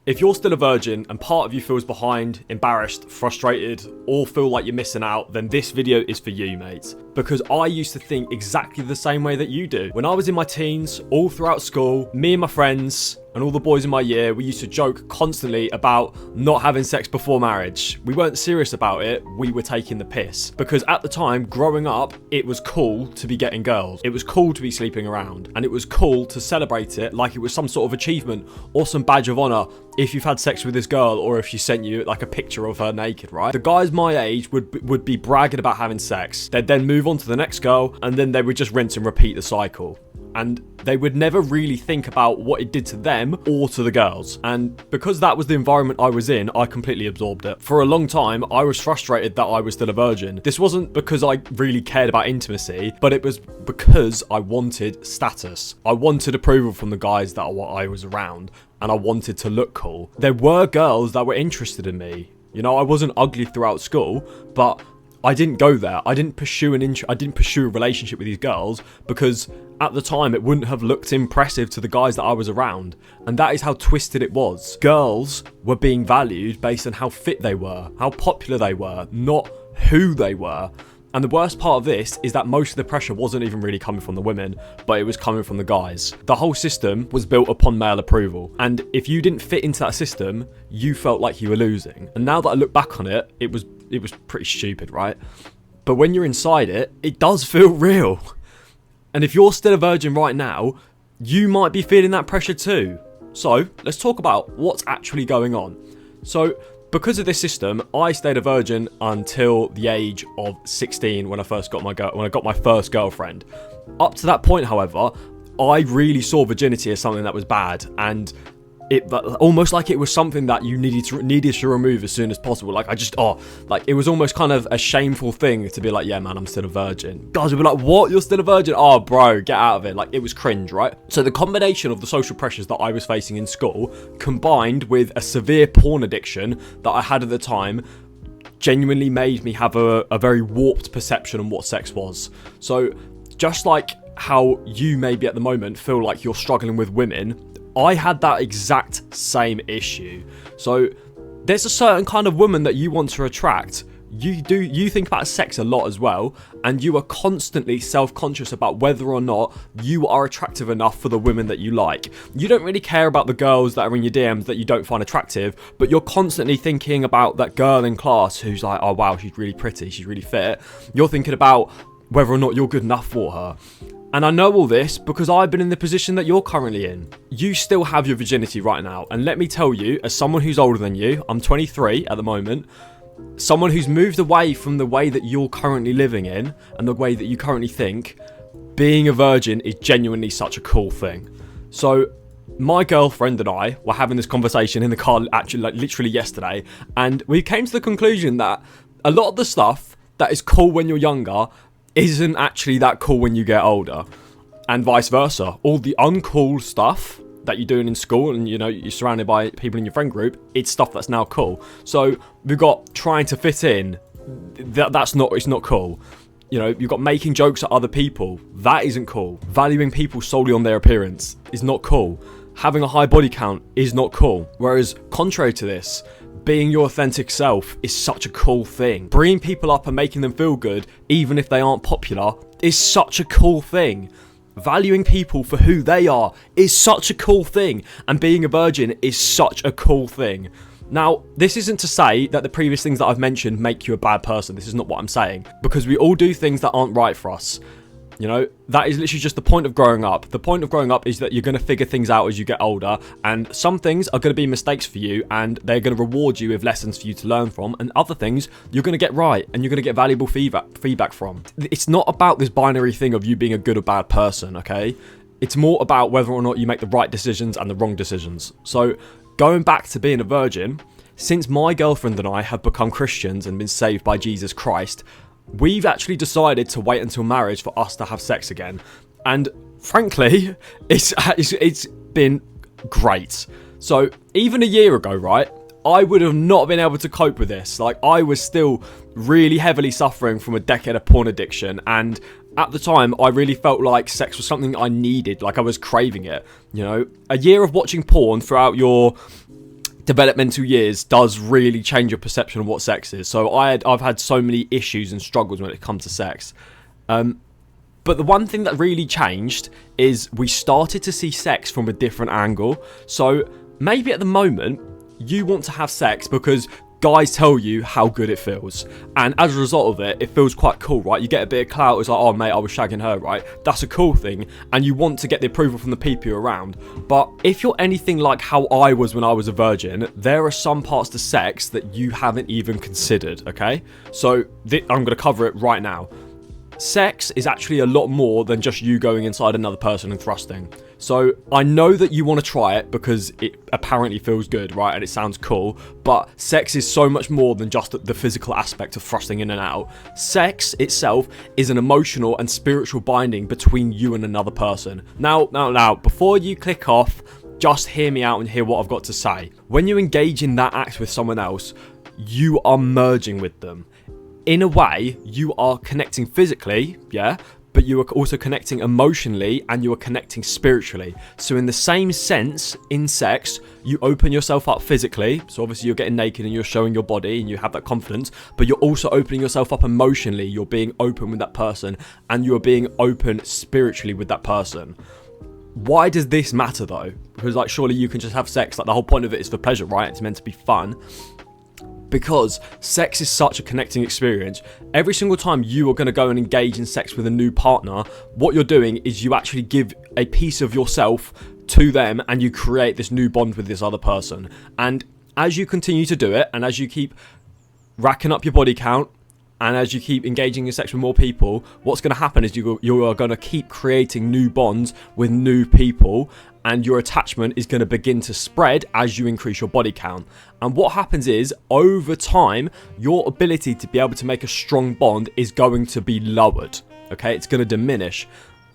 If you're still a virgin and part of you feels behind, embarrassed, frustrated, or feel like you're missing out, then this video is for you, mate. Because I used to think exactly the same way that you do. When I was in my teens, all throughout school, me and my friends and all the boys in my year, we used to joke constantly about not having sex before marriage. We weren't serious about it, we were taking the piss. Because at the time, growing up, it was cool to be getting girls. It was cool to be sleeping around. And it was cool to celebrate it like it was some sort of achievement or some badge of honor if you've had sex with this girl or if she sent you like a picture of her naked, right? The guys my age would be bragging about having sex. They'd then move on to the next girl and then they would just rinse and repeat the cycle. And they would never really think about what it did to them or to the girls. And because that was the environment I was in, I completely absorbed it. For a long time, I was frustrated that I was still a virgin. This wasn't because I really cared about intimacy, but it was because I wanted status. I wanted approval from the guys that I was around, and I wanted to look cool. There were girls that were interested in me. You know, I wasn't ugly throughout school, but I didn't go there. I didn't pursue a relationship with these girls because at the time it wouldn't have looked impressive to the guys that I was around. And that is how twisted it was. Girls were being valued based on how fit they were, how popular they were, not who they were. And the worst part of this is that most of the pressure wasn't even really coming from the women, but it was coming from the guys. The whole system was built upon male approval. And if you didn't fit into that system, you felt like you were losing. And now that I look back on it, it was pretty stupid, right? But when you're inside it, it does feel real. And if you're still a virgin right now, you might be feeling that pressure too. So let's talk about what's actually going on. So because of this system, I stayed a virgin until the age of 16 when I got my first girlfriend. Up to that point, however, I really saw virginity as something that was bad, and it almost like it was something that you needed to remove as soon as possible. Like it was almost kind of a shameful thing to be like, yeah, man, I'm still a virgin. Guys would be like, what? You're still a virgin? Oh, bro, get out of it. Like, it was cringe, right? So the combination of the social pressures that I was facing in school, combined with a severe porn addiction that I had at the time, genuinely made me have a very warped perception on what sex was. So just like how you maybe at the moment feel like you're struggling with women, I had that exact same issue. So there's a certain kind of woman that you want to attract. You think about sex a lot as well, and you are constantly self-conscious about whether or not you are attractive enough for the women that you like. You don't really care about the girls that are in your DMs that you don't find attractive, but you're constantly thinking about that girl in class who's like, oh wow, she's really pretty, she's really fit. You're thinking about whether or not you're good enough for her. And I know all this because I've been in the position that you're currently in. You still have your virginity right now. And let me tell you, as someone who's older than you, I'm 23 at the moment, someone who's moved away from the way that you're currently living in and the way that you currently think, being a virgin is genuinely such a cool thing. So my girlfriend and I were having this conversation in the car actually like literally yesterday, and we came to the conclusion that a lot of the stuff that is cool when you're younger isn't actually that cool when you get older, and vice versa. All the uncool stuff that you're doing in school and, you know, you're surrounded by people in your friend group, it's stuff that's now cool. So we've got trying to fit in, it's not cool. You know, you've got making jokes at other people, that isn't cool. Valuing people solely on their appearance is not cool. Having a high body count is not cool. Whereas contrary to this, being your authentic self is such a cool thing. Bringing people up and making them feel good, even if they aren't popular, is such a cool thing. Valuing people for who they are is such a cool thing. And being a virgin is such a cool thing. Now, this isn't to say that the previous things that I've mentioned make you a bad person. This is not what I'm saying. Because we all do things that aren't right for us. You know, that is literally just the point of growing up. The point of growing up is that you're going to figure things out as you get older, and some things are going to be mistakes for you, and they're going to reward you with lessons for you to learn from, and other things you're going to get right, and you're going to get valuable feedback from. It's not about this binary thing of you being a good or bad person, okay? It's more about whether or not you make the right decisions and the wrong decisions. So, going back to being a virgin, since my girlfriend and I have become Christians and been saved by Jesus Christ, we've actually decided to wait until marriage for us to have sex again. And frankly, it's been great. So even a year ago, right, I would have not been able to cope with this. Like, I was still really heavily suffering from a decade of porn addiction, and at the time I really felt like sex was something I needed, like I was craving it. You know, a year of watching porn throughout your developmental years does really change your perception of what sex is. So I've had so many issues and struggles when it comes to sex. But the one thing that really changed is we started to see sex from a different angle. So maybe at the moment, you want to have sex because guys tell you how good it feels. And as a result of it, it feels quite cool, right? You get a bit of clout. It's like, oh, mate, I was shagging her, right? That's a cool thing. And you want to get the approval from the people you're around. But if you're anything like how I was when I was a virgin, there are some parts to sex that you haven't even considered, okay? So I'm going to cover it right now. Sex is actually a lot more than just you going inside another person and thrusting. So I know that you want to try it because it apparently feels good, right? And it sounds cool, but sex is so much more than just the physical aspect of thrusting in and out. Sex itself is an emotional and spiritual binding between you and another person. Now, before you click off, just hear me out and hear what I've got to say. When you engage in that act with someone else, you are merging with them. In a way, you are connecting physically, yeah, but you are also connecting emotionally and you are connecting spiritually. So in the same sense, in sex, you open yourself up physically. So obviously you're getting naked and you're showing your body and you have that confidence, but you're also opening yourself up emotionally. You're being open with that person and you're being open spiritually with that person. Why does this matter though? Because like surely you can just have sex. Like the whole point of it is for pleasure, right? It's meant to be fun. Because sex is such a connecting experience. Every single time you are going to go and engage in sex with a new partner, what you're doing is you actually give a piece of yourself to them and you create this new bond with this other person. And as you continue to do it and as you keep racking up your body count and as you keep engaging in sex with more people, what's going to happen is you are going to keep creating new bonds with new people, and your attachment is going to begin to spread as you increase your body count. And what happens is, over time, your ability to be able to make a strong bond is going to be lowered. Okay, it's going to diminish.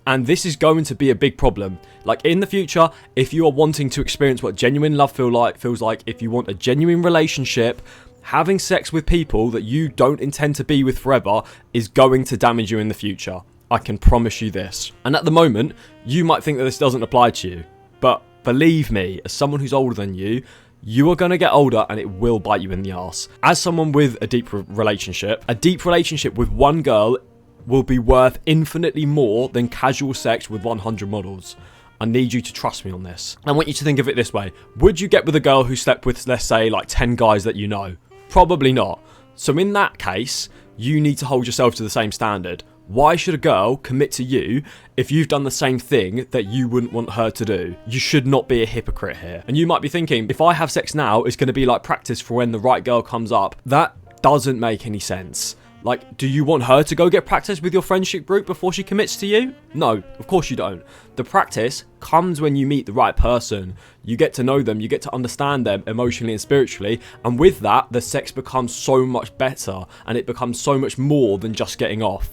And this is going to be a big problem. Like in the future, if you are wanting to experience what genuine love feels like, if you want a genuine relationship, having sex with people that you don't intend to be with forever is going to damage you in the future. I can promise you this. And at the moment, you might think that this doesn't apply to you. But believe me, as someone who's older than you, you are going to get older and it will bite you in the arse. As someone with a deep relationship with one girl will be worth infinitely more than casual sex with 100 models. I need you to trust me on this. I want you to think of it this way. Would you get with a girl who slept with, let's say, like 10 guys that you know? Probably not. So in that case, you need to hold yourself to the same standard. Why should a girl commit to you if you've done the same thing that you wouldn't want her to do? You should not be a hypocrite here. And you might be thinking, if I have sex now, it's going to be like practice for when the right girl comes up. That doesn't make any sense. Like, do you want her to go get practice with your friendship group before she commits to you? No, of course you don't. The practice comes when you meet the right person. You get to know them, you get to understand them emotionally and spiritually, and with that, the sex becomes so much better, and it becomes so much more than just getting off.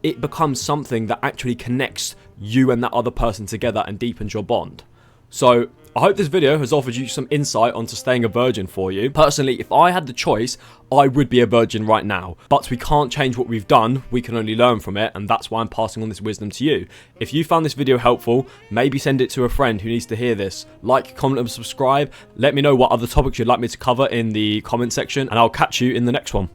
It becomes something that actually connects you and that other person together and deepens your bond. So, I hope this video has offered you some insight onto staying a virgin for you. Personally, if I had the choice, I would be a virgin right now. But we can't change what we've done, we can only learn from it, and that's why I'm passing on this wisdom to you. If you found this video helpful, maybe send it to a friend who needs to hear this. Like, comment and subscribe. Let me know what other topics you'd like me to cover in the comment section, and I'll catch you in the next one.